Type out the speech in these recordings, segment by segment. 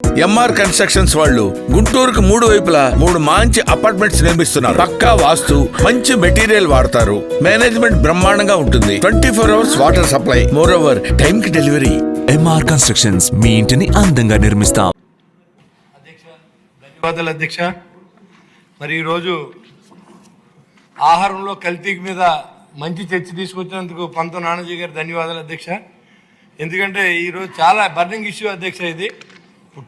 MR constructions వాళ్ళు గుంటూరుకు 3 వైపులా 3 మంచి అపార్ట్మెంట్స్ నిర్మిస్తున్నారు. పక్కా వాస్తు, మంచి మెటీరియల్ వాడతారు. మేనేజ్మెంట్ బ్రహ్మాండంగా ఉంటుంది. 24 hours water supply, more over time కి డెలివరీ. ఎంఆర్ కన్స్ట్రక్షన్స్, మీ ఇంటిని అందంగా నిర్మిస్తాం. ధన్యవాదాలు అధ్యక్ష. మరి ఈరోజు ఆహారంలో కల్తీ మీద మంచి చర్చ తీసుకొచ్చినందుకు పంతం నానాజీ గారు ధన్యవాదాలు అధ్యక్ష. ఎందుకంటే ఈరోజు చాలా బర్నింగ్ ఇష్యూ అధ్యక్ష. ఇది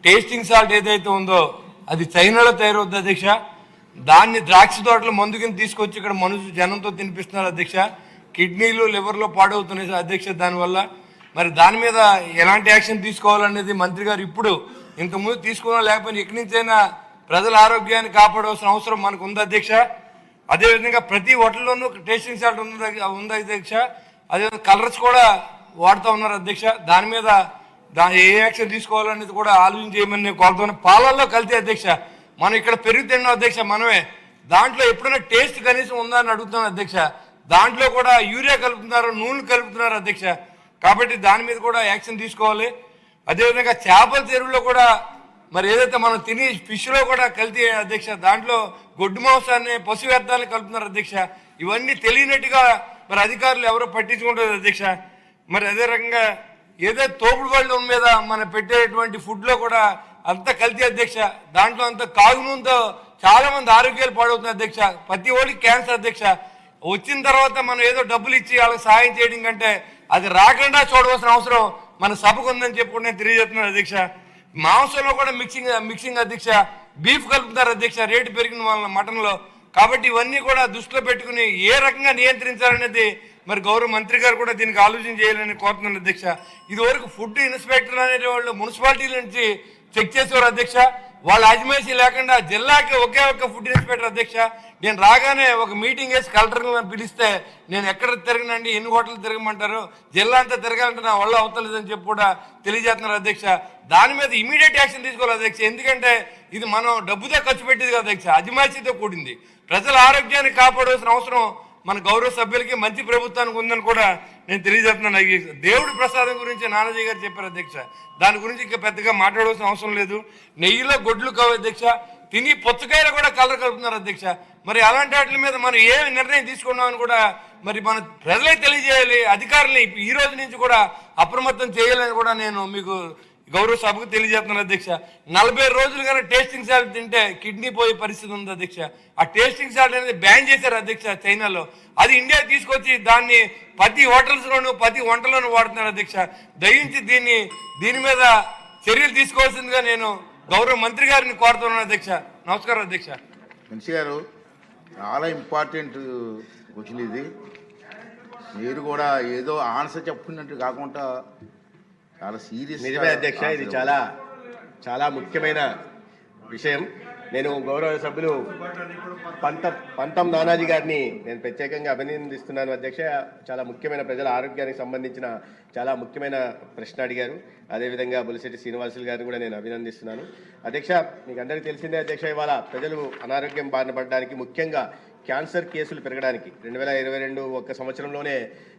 టేస్టింగ్ సాల్ట్ ఏదైతే ఉందో అది చైనాలో తయారవుద్ది అధ్యక్ష. దాన్ని ద్రాక్ష తోటలో మందు కింద తీసుకొచ్చి ఇక్కడ జనంతో తినిపిస్తున్నారు అధ్యక్ష. కిడ్నీలు లివర్లో పాడవుతున్నాయి అధ్యక్ష దానివల్ల. మరి దాని మీద ఎలాంటి యాక్షన్ తీసుకోవాలనేది మంత్రి గారు ఇప్పుడు ఇంతకుముందు తీసుకున్నా లేకపోయినా ఎక్కడి నుంచైనా ప్రజల ఆరోగ్యాన్ని కాపాడవలసిన అవసరం మనకు ఉంది అధ్యక్ష. అదేవిధంగా ప్రతి హోటల్లోనూ టేస్టింగ్ సాల్ట్ ఉంది అధ్యక్ష. అదేవిధంగా కలర్స్ కూడా వాడుతూ ఉన్నారు అధ్యక్ష. దాని మీద ఏ యాక్షన్ తీసుకోవాలనేది కూడా ఆలోచన చేయమని నేను కోరుతున్నాను. పాలల్లో కల్తీ అధ్యక్ష. మనం ఇక్కడ పెరుగు తిన్నాం అధ్యక్ష మనమే. దాంట్లో ఎప్పుడైనా టేస్ట్ కనీసం ఉందా అని అడుగుతున్నాను అధ్యక్ష. దాంట్లో కూడా యూరియా కలుపుతున్నారు, నూనె కలుపుతున్నారు అధ్యక్ష. కాబట్టి దాని మీద కూడా యాక్షన్ తీసుకోవాలి. అదేవిధంగా చేపల చెరువులో కూడా మరి ఏదైతే మనం తిని ఫిష్లో కూడా కల్తీ అధ్యక్ష. దాంట్లో గొడ్డు మాంసాన్ని, పశు వ్యర్థాన్ని కలుపుతున్నారు అధ్యక్ష. ఇవన్నీ తెలియనట్టుగా మరి అధికారులు ఎవరో పట్టించుకుంటారు అధ్యక్ష. మరి అదే రకంగా ఏదైతే తోపుడు బళ్ళ మీద మనం పెట్టేటువంటి ఫుడ్లో కూడా అంత కల్తీ అధ్యక్ష. దాంట్లో అంత కాగునంతో చాలా మంది ఆరోగ్యాలు పాడవుతుంది అధ్యక్ష. ప్రతి ఓడికి క్యాన్సర్ అధ్యక్ష. వచ్చిన తర్వాత మనం ఏదో డబ్బులు ఇచ్చి వాళ్ళకి సహాయం చేయడం కంటే అది రాకుండా చూడవలసిన అవసరం మన సభకు ఉందని చెప్పి నేను తెలియజేస్తున్నాను అధ్యక్ష. మాంసంలో కూడా మిక్సింగ్ అధ్యక్ష. బీఫ్ కలుపుతారు అధ్యక్ష రేటు పెరిగిన వాళ్ళ మటన్లో. కాబట్టి ఇవన్నీ కూడా దృష్టిలో పెట్టుకుని ఏ రకంగా నియంత్రించాలనేది మరి గౌరవ మంత్రి గారు కూడా దీనికి ఆలోచన చేయాలని కోరుతున్నాను అధ్యక్ష. ఇదివరకు ఫుడ్ ఇన్స్పెక్టర్ అనే వాళ్ళు మున్సిపాలిటీల నుంచి చెక్ చేసేవారు అధ్యక్ష. వాళ్ళ అజమాయిషీ లేకుండా జిల్లాకి ఒకే ఒక్క ఫుడ్ ఇన్స్పెక్టర్ అధ్యక్ష. నేను రాగానే ఒక మీటింగ్ వేసి కలెక్టర్ని పిలిస్తే నేను ఎక్కడ తిరగనండి, ఎన్ని హోటల్ తిరగమంటారు, జిల్లా అంతా తిరగాలంటే నా వల్ల అవుతలేదని చెప్పి కూడా తెలియజేస్తున్నారు అధ్యక్ష. దాని మీద ఇమీడియట్ యాక్షన్ తీసుకోవాలి అధ్యక్ష. ఎందుకంటే ఇది మనం డబ్బుతో ఖర్చు పెట్టేది కదా అధ్యక్ష, అజమాయిషీతో కూడింది. ప్రజల ఆరోగ్యాన్ని కాపాడాల్సిన అవసరం మన గౌరవ సభ్యులకి, మంచి ప్రభుత్వానికి ఉందని కూడా నేను తెలియజేస్తున్నాను. దేవుడి ప్రసాదం గురించి నానాజీ గారు చెప్పారు అధ్యక్ష. దాని గురించి ఇంకా పెద్దగా మాట్లాడాల్సిన అవసరం లేదు. నెయ్యిలో గొడ్లు కావు అధ్యక్ష. తిని పుచ్చకాయలు కూడా కలర్ కలుపుతున్నారు అధ్యక్ష. మరి అలాంటి వాటి మీద మనం ఏ నిర్ణయం తీసుకున్నామని కూడా మరి మన ప్రజలకు తెలియజేయాలి. అధికారులని ఈ రోజు నుంచి కూడా అప్రమత్తం చేయాలని కూడా నేను మీకు గౌరవ సభకు తెలియజేస్తున్నాను అధ్యక్ష. 40 రోజులు కానీ టేస్టింగ్ సాల్ట్ తింటే కిడ్నీ పోయే పరిస్థితి ఉంది అధ్యక్ష. ఆ టేస్టింగ్ సాల్ట్ అనేది బ్యాన్ చేశారు అధ్యక్ష చైనాలో. అది ఇండియా తీసుకొచ్చి దాన్ని ప్రతి హోటల్స్లోనూ ప్రతి వంటలోనూ వాడుతున్నారు అధ్యక్ష. దయించి దీని మీద చర్యలు తీసుకోవాల్సిందిగా నేను గౌరవ మంత్రి గారిని కోరుతున్నాను అధ్యక్ష. నమస్కారం అధ్యక్ష. మనిషి గారు, చాలా ఇంపార్టెంట్ క్వశ్చన్ ఇది. మీరు కూడా ఏదో ఆన్సర్ చెప్పుకున్నట్టు కాకుండా చాలా సీరియస్. నిజమే అధ్యక్ష, ఇది చాలా చాలా ముఖ్యమైన విషయం. నేను గౌరవ సభ్యులు పంతం నానాజీ గారిని నేను ప్రత్యేకంగా అభినందిస్తున్నాను అధ్యక్ష. చాలా ముఖ్యమైన ప్రజల ఆరోగ్యానికి సంబంధించిన చాలా ముఖ్యమైన ప్రశ్న అడిగారు. అదేవిధంగా బొలిశెట్టి శ్రీనివాసులు గారిని కూడా నేను అభినందిస్తున్నాను అధ్యక్ష. మీకు అందరికీ తెలిసిందే అధ్యక్ష, ఇవాళ ప్రజలు అనారోగ్యం బారిన పడడానికి, ముఖ్యంగా క్యాన్సర్ కేసులు పెరగడానికి 2022 ఒక్క సంవత్సరంలోనే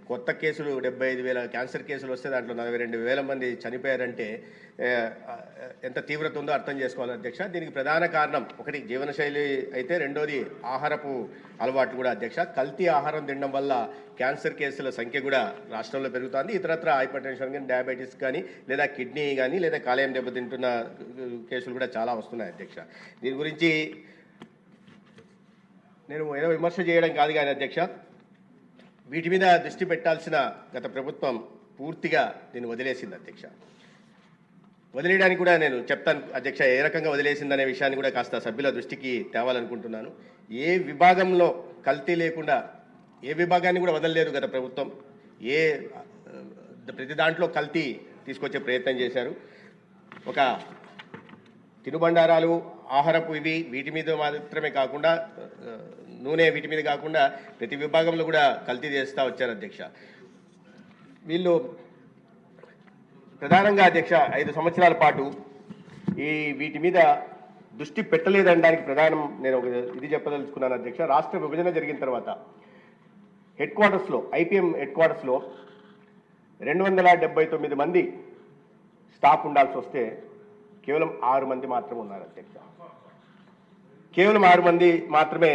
కొత్త కేసులు 75,000 క్యాన్సర్ కేసులు వస్తే దాంట్లో 42,000 మంది చనిపోయారంటే ఎంత తీవ్రత ఉందో అర్థం చేసుకోవాలి అధ్యక్ష. దీనికి ప్రధాన కారణం ఒకటి జీవనశైలి అయితే, రెండోది ఆహారపు అలవాటు కూడా అధ్యక్ష. కల్తీ ఆహారం తినడం వల్ల క్యాన్సర్ కేసుల సంఖ్య కూడా రాష్ట్రంలో పెరుగుతుంది. ఇతరత్ర హైపర్ టెన్షన్ కానీ, డయాబెటీస్ కానీ, లేదా కిడ్నీ కానీ, లేదా కాలేయం దెబ్బతింటున్న కేసులు కూడా చాలా వస్తున్నాయి అధ్యక్ష. దీని గురించి నేను ఏదో విమర్శ చేయడం కాదు కానీ అధ్యక్ష, వీటి మీద దృష్టి పెట్టాల్సిన గత ప్రభుత్వం పూర్తిగా దీన్ని వదిలేసింది అధ్యక్ష. వదిలేయడానికి కూడా నేను చెప్తాను అధ్యక్ష, ఏ రకంగా వదిలేసిందనే విషయాన్ని కూడా కాస్త సభ్యుల దృష్టికి తేవాలనుకుంటున్నాను. ఏ విభాగంలో కల్తీ లేకుండా ఏ విభాగాన్ని కూడా వదలలేదు గత ప్రభుత్వం. ప్రతి దాంట్లో కల్తీ తీసుకొచ్చే ప్రయత్నం చేశారు. ఒక తినుబండారాలు, ఆహారపు వీటి మీద మాత్రమే కాకుండా, నూనె వీటి మీద కాకుండా ప్రతి విభాగంలో కూడా కల్తీ చేస్తూ వచ్చారు అధ్యక్ష. వీళ్ళు ప్రధానంగా అధ్యక్ష 5 సంవత్సరాల పాటు వీటి మీద దృష్టి పెట్టలేదనడానికి ప్రధానం నేను ఒక ఇది చెప్పదలుచుకున్నాను అధ్యక్ష. రాష్ట్ర విభజన జరిగిన తర్వాత హెడ్ క్వార్టర్స్లో, ఐపీఎం హెడ్ క్వార్టర్స్లో 279 మంది స్టాఫ్ ఉండాల్సి వస్తే కేవలం 6 మంది మాత్రమే ఉన్నారు అధ్యక్ష. కేవలం 6 మంది మాత్రమే